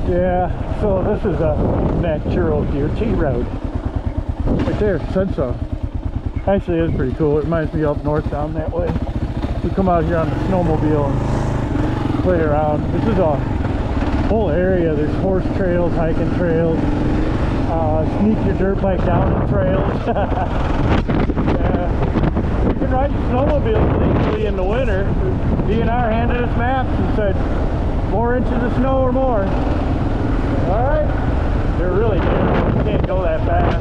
Yeah, so this is a natural DOT road. Right there, said so. Actually, it's pretty cool. It reminds me up north down that way. We come out here on the snowmobile and play around. This is a whole area. There's horse trails, hiking trails, sneak your dirt bike down the trails. Yeah. You can ride snowmobiles legally in the winter. DNR handed us maps and said 4 inches of snow or more. Alright? They're really narrow. You can't go that fast.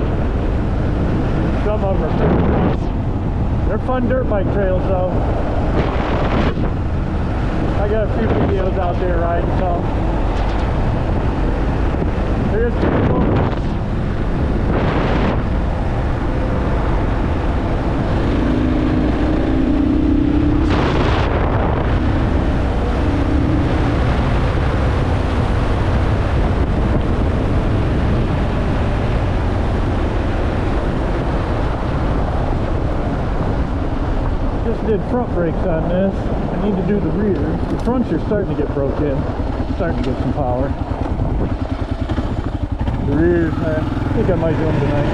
Some of them are pretty fun. They're fun dirt bike trails though. I got a few videos out there riding some. Here's people. Did front brakes on this. I need to do the rears. The fronts are starting to get broke in. Starting to get some power. The rears, I think I might do them tonight.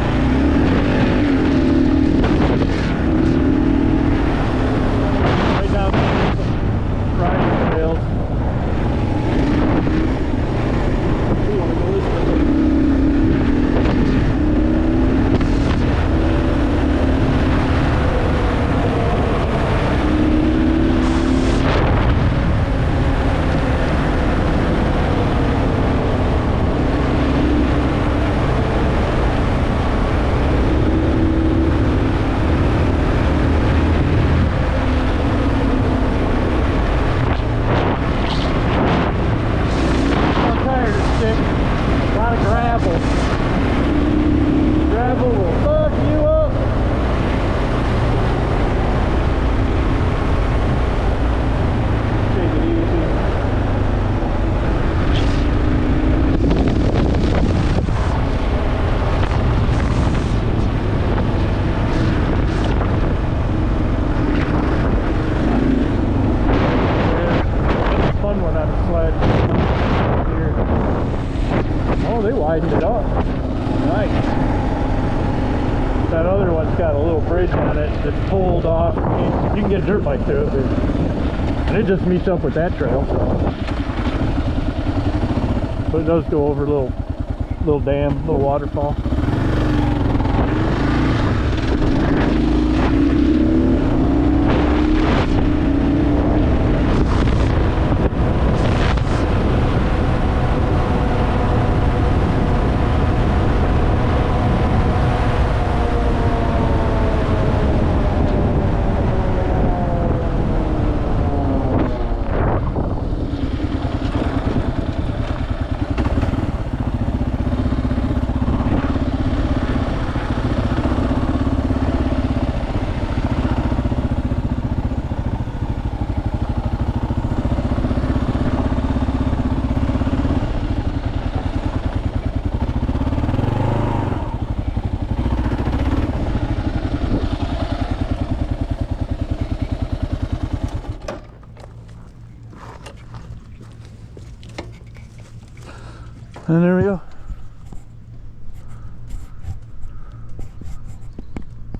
Right down the riding trails. You want to go this way? Widened it up. Nice. That other one's got a little bridge on it that's pulled off. You can get a dirt bike through it, and it just meets up with that trail. So. But it does go over a little dam, little waterfall. And there we go.